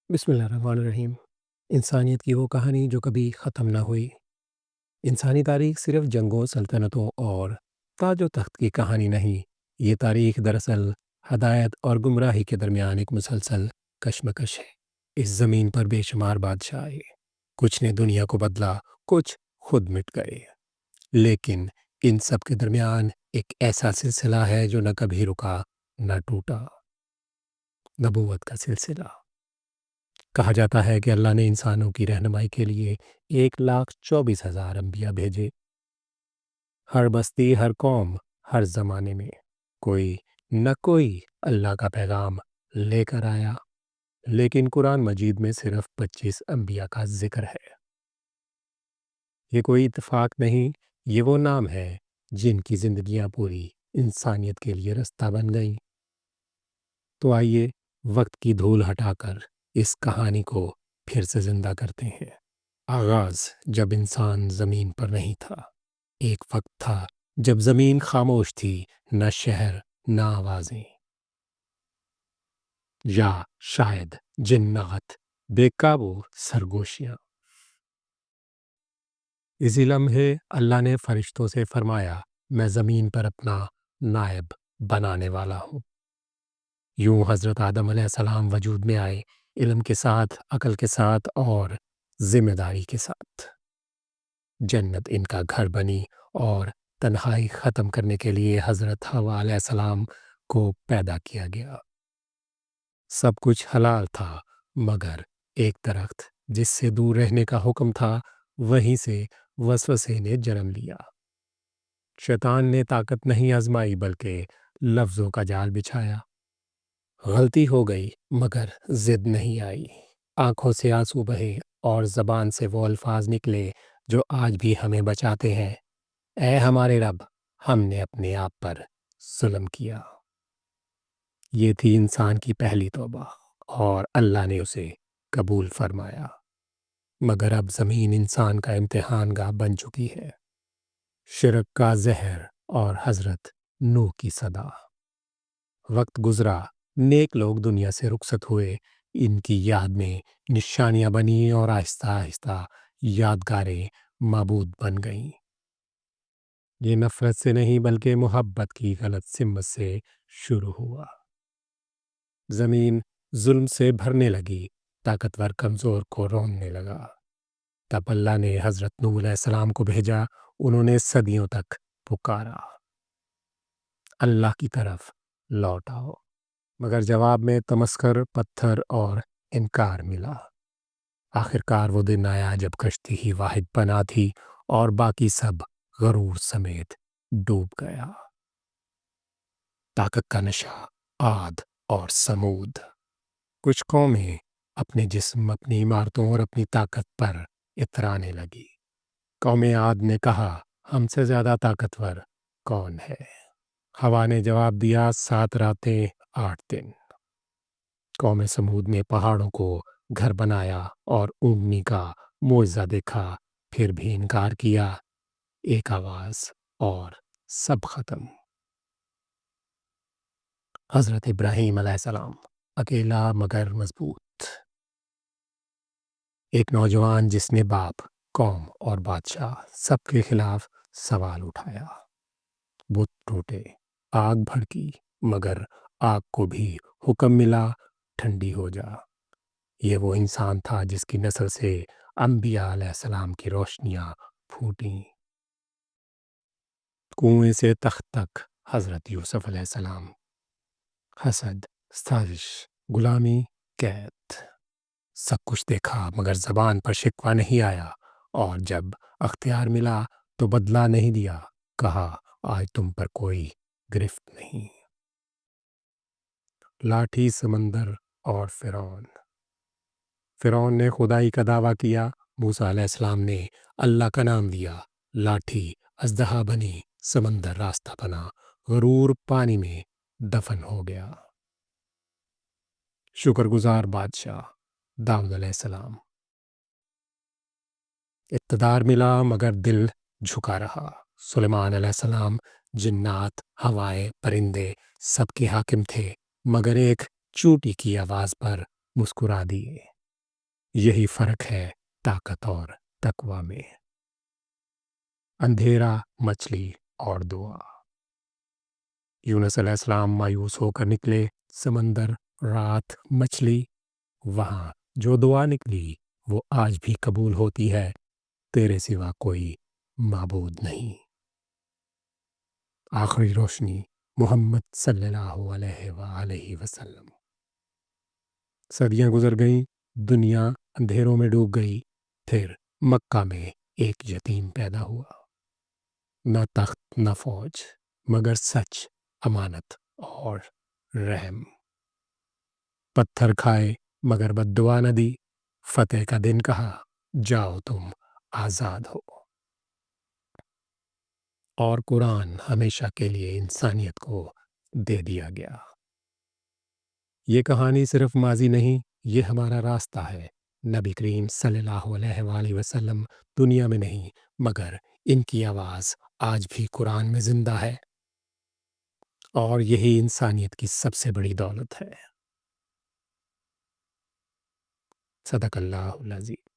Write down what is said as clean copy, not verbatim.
بسم اللہ الرحمن الرحیم۔ انسانیت کی وہ کہانی جو کبھی ختم نہ ہوئی۔ انسانی تاریخ صرف جنگوں، سلطنتوں اور تاج و تخت کی کہانی نہیں، یہ تاریخ دراصل ہدایت اور گمراہی کے درمیان ایک مسلسل کشمکش ہے۔ اس زمین پر بے شمار بادشاہ آئے، کچھ نے دنیا کو بدلا، کچھ خود مٹ گئے، لیکن ان سب کے درمیان ایک ایسا سلسلہ ہے جو نہ کبھی رکا نہ ٹوٹا، نبوت کا سلسلہ۔ کہا جاتا ہے کہ اللہ نے انسانوں کی رہنمائی کے لیے 1,24,000 انبیاء بھیجے۔ ہر بستی، ہر قوم، ہر زمانے میں کوئی نہ کوئی اللہ کا پیغام لے کر آیا، لیکن قرآن مجید میں صرف 25 انبیاء کا ذکر ہے۔ یہ کوئی اتفاق نہیں، یہ وہ نام ہے جن کی زندگیاں پوری انسانیت کے لیے رستہ بن گئیں۔ تو آئیے وقت کی دھول ہٹا کر اس کہانی کو پھر سے زندہ کرتے ہیں۔ آغاز جب انسان زمین پر نہیں تھا۔ ایک وقت تھا جب زمین خاموش تھی، نہ شہر، نہ آوازیں، یا شاید جنات، بے قابو سرگوشیاں۔ اسی لمحے اللہ نے فرشتوں سے فرمایا، میں زمین پر اپنا نائب بنانے والا ہوں۔ یوں حضرت آدم علیہ السلام وجود میں آئے، علم کے ساتھ، عقل کے ساتھ اور ذمہ داری کے ساتھ۔ جنت ان کا گھر بنی اور تنہائی ختم کرنے کے لیے حضرت حوا علیہ السلام کو پیدا کیا گیا۔ سب کچھ حلال تھا، مگر ایک درخت جس سے دور رہنے کا حکم تھا، وہیں سے وسوسے نے جنم لیا۔ شیطان نے طاقت نہیں آزمائی بلکہ لفظوں کا جال بچھایا۔ غلطی ہو گئی مگر ضد نہیں آئی۔ آنکھوں سے آنسو بہے اور زبان سے وہ الفاظ نکلے جو آج بھی ہمیں بچاتے ہیں، اے ہمارے رب، ہم نے اپنے آپ پر ظلم کیا۔ یہ تھی انسان کی پہلی توبہ اور اللہ نے اسے قبول فرمایا۔ مگر اب زمین انسان کا امتحان گاہ بن چکی ہے۔ شرک کا زہر اور حضرت نوح کی صدا۔ وقت گزرا، نیک لوگ دنیا سے رخصت ہوئے، ان کی یاد میں نشانیاں بنی اور آہستہ آہستہ یادگاریں معبود بن گئیں۔ یہ نفرت سے نہیں بلکہ محبت کی غلط سمت سے شروع ہوا۔ زمین ظلم سے بھرنے لگی، طاقتور کمزور کو روننے لگا۔ تب اللہ نے حضرت نوح علیہ السلام کو بھیجا، انہوں نے صدیوں تک پکارا، اللہ کی طرف لوٹ آؤ، مگر جواب میں تمسخر، پتھر اور انکار ملا۔ آخرکار وہ دن آیا جب کشتی ہی واحد پناہ تھی اور باقی سب غرور سمیت ڈوب گیا۔ طاقت کا نشہ، عاد اور سمود۔ کچھ قومیں اپنے جسم، اپنی عمارتوں اور اپنی طاقت پر اترانے لگی۔ قوم عاد نے کہا، ہم سے زیادہ طاقتور کون ہے؟ ہوا نے جواب دیا، 7 راتیں 8 دن۔ قوم سمود نے پہاڑوں کو گھر بنایا اور اونگنی کا معجزہ دیکھا، پھر بھی انکار کیا۔ ایک آواز اور سب ختم۔ حضرت ابراہیم علیہ السلام، اکیلا مگر مضبوط۔ ایک نوجوان جس نے باپ، قوم اور بادشاہ سب کے خلاف سوال اٹھایا۔ بت ٹوٹے، آگ بھڑکی، مگر آگ کو بھی حکم ملا، ٹھنڈی ہو جا۔ یہ وہ انسان تھا جس کی نسل سے انبیاء علیہ السلام کی روشنیاں پھوٹیں۔ کنویں سے تخت تک حضرت یوسف علیہ السلام۔ حسد، سازش، غلامی، قید، سب کچھ دیکھا مگر زبان پر شکوہ نہیں آیا، اور جب اختیار ملا تو بدلہ نہیں دیا، کہا آج تم پر کوئی گرفت نہیں۔ لاٹھی، سمندر اور فرعون نے خدائی کا دعویٰ کیا، موسیٰ علیہ السلام نے اللہ کا نام لیا، لاٹھی اژدہا بنی، سمندر راستہ بنا، غرور پانی میں دفن ہو گیا۔ شکر گزار بادشاہ داؤد علیہ السلام۔ اقتدار ملا مگر دل جھکا رہا۔ سلیمان علیہ السلام، جنات، ہوائیں، پرندے سب کے حاکم تھے، مگر ایک چونٹی کی آواز پر مسکرا دیے۔ یہی فرق ہے طاقت اور تقوی میں۔ اندھیرا، مچھلی اور دعا۔ یونس علیہ السلام مایوس ہو کر نکلے، سمندر، رات، مچھلی، وہاں جو دعا نکلی وہ آج بھی قبول ہوتی ہے، تیرے سوا کوئی معبود نہیں۔ آخری روشنی محمد صلی اللہ علیہ وآلہ وسلم۔ صدیاں گزر گئیں، دنیا اندھیروں میں ڈوب گئی، پھر مکہ میں ایک یتیم پیدا ہوا۔ نہ تخت نہ فوج، مگر سچ، امانت اور رحم۔ پتھر کھائے مگر بد دعا نہ دی، فتح کا دن کہا جاؤ تم آزاد ہو۔ اور قرآن ہمیشہ کے لیے انسانیت کو دے دیا گیا۔ یہ کہانی صرف ماضی نہیں، یہ ہمارا راستہ ہے۔ نبی کریم صلی اللہ علیہ وآلہ وسلم دنیا میں نہیں، مگر ان کی آواز آج بھی قرآن میں زندہ ہے، اور یہی انسانیت کی سب سے بڑی دولت ہے۔ صدق اللہ العظیم۔